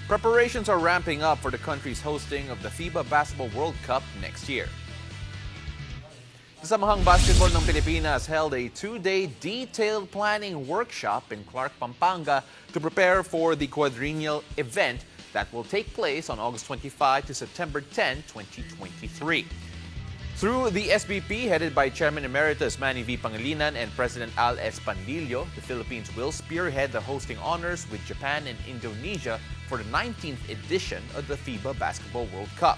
Preparations are ramping up for the country's hosting of the FIBA Basketball World Cup next year. The Samahang Basketball ng Pilipinas held a two-day detailed planning workshop in Clark, Pampanga to prepare for the quadrennial event that will take place on August 25 to September 10, 2023. Through the SBP, headed by Chairman Emeritus Manny V. Pangilinan and President Al S. Panlilio, the Philippines will spearhead the hosting honors with Japan and Indonesia for the 19th edition of the FIBA Basketball World Cup.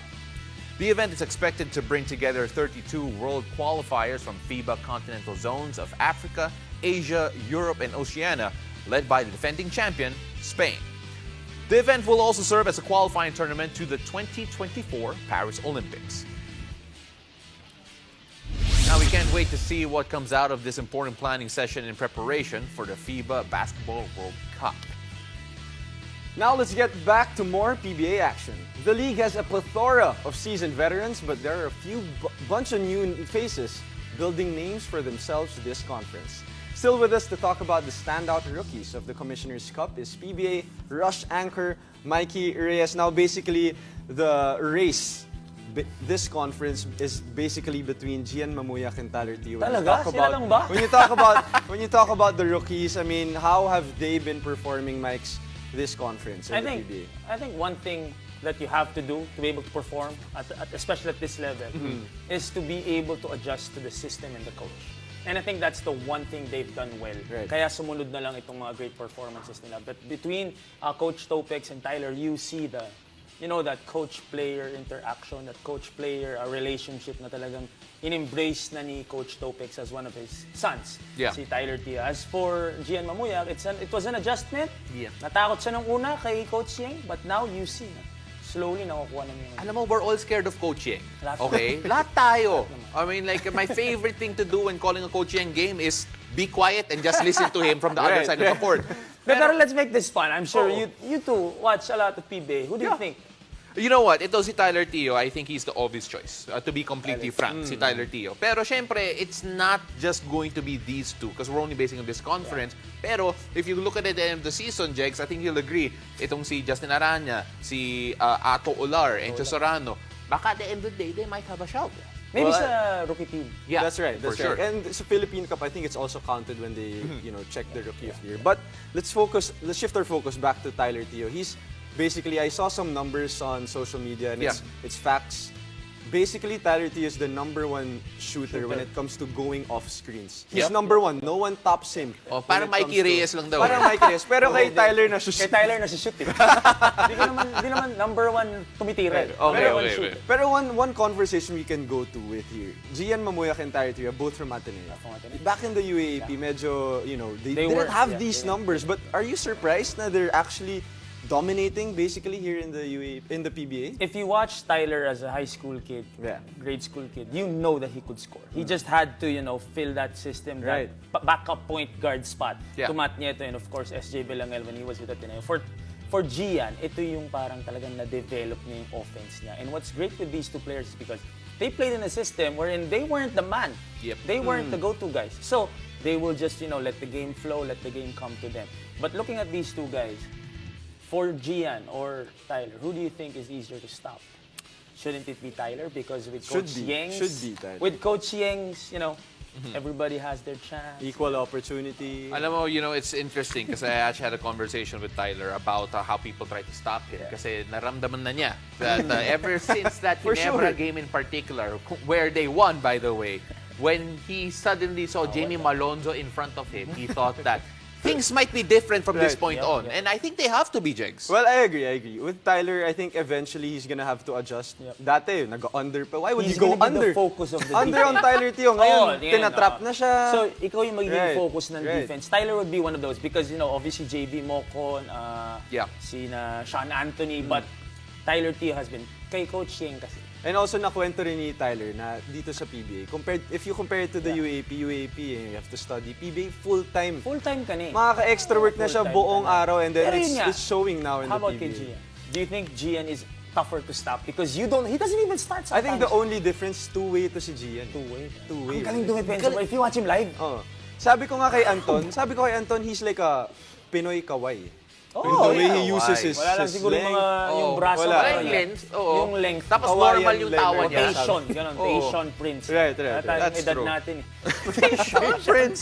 The event is expected to bring together 32 world qualifiers from FIBA continental zones of Africa, Asia, Europe, and Oceania, led by the defending champion, Spain. The event will also serve as a qualifying tournament to the 2024 Paris Olympics. Now, we can't wait to see what comes out of this important planning session in preparation for the FIBA Basketball World Cup. Now let's get back to more PBA action. The league has a plethora of seasoned veterans, but there are a bunch of new faces building names for themselves this conference. Still with us to talk about the standout rookies of the Commissioner's Cup is PBA rush anchor Mikee Reyes. Now basically the race this conference is basically between Gian Mamuyak and Tyler Teo. Talaga? Sila lang ba? When you talk about the rookies, I mean, how have they been performing, Mikes, this conference? I think one thing that you have to do to be able to perform, especially at this level, is to be able to adjust to the system and the coach. And I think that's the one thing they've done well. Right. Kaya sumunod na lang itong mga great performances nila. But between Coach Topex and Tyler, you see that coach-player interaction, that coach-player relationship na talagang in-embrace na ni Coach Topex as one of his sons, si Tyler Teo. As for Gian Mamuyak, it was an adjustment. Yeah. Natakot siya nung una kay Coach Yeng, but now you see na slowly nakukuha na niya. Alam mo, we're all scared of Coach Yeng. Lahat. Okay? Lahat tayo. I mean, like, my favorite thing to do when calling a Coach Yeng game is be quiet and just listen to him from the other side of the court. Pero let's make this fun. I'm sure you two watch a lot of PBA. Who do you think? You know what? Ito si Tyler Teo, I think he's the obvious choice. To be completely frank, si Tyler Teo. Pero syempre, it's not just going to be these two because we're only basing on this conference. Pero if you look at it at the end of the season, Jegs, I think you'll agree, itong si Justin Arana, si Ato Olar, and Sorano, baka at the end of the day, they might have a shout. Maybe sa rookie team. Yeah, that's right. That's for right. sure. And sa Philippine Cup, I think it's also counted when they, check the rookie of the year. But let's shift our focus back to Tyler Teo. Basically, I saw some numbers on social media and it's facts. Basically, Tyler Teo is the #1 shooter when it comes to going off screens. He's #1. No one tops him. Oh, parang Mikee Reyes lang daw. Parang Mikee Reyes. Pero kay Tyler na shoot. Kay Tyler na si shoot. Di naman #1 tumitira. Okay. Pero one conversation we can go to with here. Gian Mamuyak and Tyler Teo, both from Ateneo. Back in the UAAP, medyo, they didn't have these numbers. But are you surprised na they're actually dominating basically here in the in the PBA? If you watch Tyler as a high school kid, grade school kid, you know that he could score. He just had to, fill that system, that backup point guard spot. To Matt Nieto and of course SJ Belangel when he was with Ateneo. For Gian, ito yung parang talagang na-develop niya yung offense niya. And what's great with these two players is because they played in a system wherein they weren't the man. They weren't the go-to guys. So they will just, let the game flow, let the game come to them. But looking at these two guys, for Gian or Tyler, who do you think is easier to stop? Shouldn't it be Tyler? Because with Coach Yeng's, with Coach Yeng's, everybody has their chance. Equal opportunity. Alam mo, it's interesting because I actually had a conversation with Tyler about how people try to stop him. Kasi naramdaman na niya that ever since that Ginebra game in particular, where they won, by the way, when he suddenly saw Jamie Malonzo in front of him, he thought that things might be different from this point on. And I think they have to be, Jegs. Well, I agree. With Tyler, I think eventually he's gonna have to adjust. Dati, nag-under pa. Why would you go under? The focus of the under on Tyler Teo. Ngayon, tinatrap na siya. So, ikaw yung magiging focus ng defense. Tyler would be one of those because, obviously JB Mocon, Sean Anthony, but Tyler Teo has been kay Coach Yeng kasi. And also, nakwento rin ni Tyler na dito sa PBA, if you compare it to the UAP, you have to study. PBA, full-time. Full-time ka na eh. Makaka-extra work na siya buong araw and then it's showing now in the PBA. How about kay Gian? Do you think Gian is tougher to stop? Because he doesn't even start sometimes. I think the only difference, two-way to si Gian. Two-way. Two-way. Ang galing dumipensa. If you watch him live. Sabi ko kay Anton, he's like a Pinoy Kawhi. the way he uses his Wala lang siguro length. mga yung braso. wala. Wala yung length. Oo. Yung length. Tapos Hawaiian normal yung tawa length. niya. Asian, ganun. Oo. Asian prince. Right. Tayong That's edad true. natin. Prince.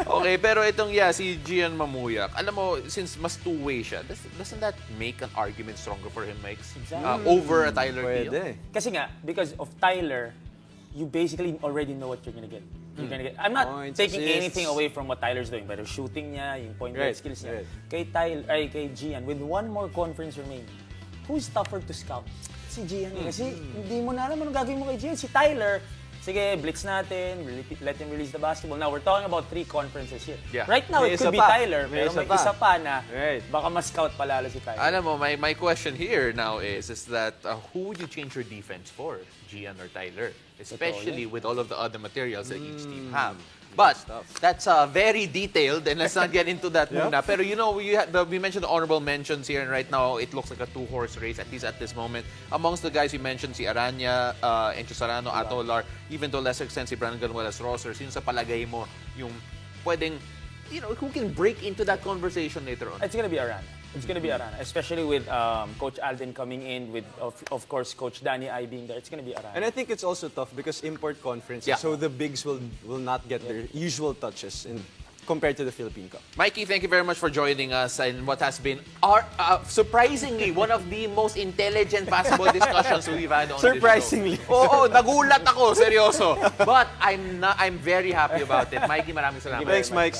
Okay, pero itong si Gian Mamuyak, alam mo, since mas two-way siya, doesn't that make an argument stronger for him, Mike? Over a Tyler Peel? Pwede. Kasi nga, because of Tyler, you basically already know what you're gonna get. I'm not Points, taking assists. anything away from what Tyler's doing, pero shooting niya, yung point guard Right, skills niya. right. Kay Gian, with one more conference remaining, who's tougher to scout? Si Gian. Kasi hindi mo na alam anong gagawin mo kay Gian. Si Tyler, sige, blitz natin, let him release the basketball. Now, we're talking about 3 conferences here. Yeah. Right now, May it could isa be pa. Tyler, pero may isa pa na Right. baka mas-scout palalo si Tyler. Alam mo, my question here now is that who would you change your defense for? Gian or Tyler? Especially with all of the other materials that each team have. But that's very detailed, and let's not get into that muna. Pero we mentioned the honorable mentions here, and right now it looks like a 2-horse race, at least at this moment. Amongst the guys we mentioned, si Aranya, Encho Sarano, Atolar, even to a lesser extent si Brandon Ganuelas-Rosser. Sino sa palagay mo yung pwedeng, who can break into that conversation later on? It's gonna be Arana. It's gonna be Arana, especially with Coach Alden coming in, with of course Coach Danny I being there. It's gonna be Arana. And I think it's also tough because import conferences, Yeah. so the bigs will not get their usual touches compared to the Philippine Cup. Mikey, thank you very much for joining us in what has been surprisingly one of the most intelligent basketball discussions we've had on Surprisingly. this show. Oo, nagulat ako, seryoso. But I'm very happy about it. Mikey, maraming salamat. Thanks, Mike.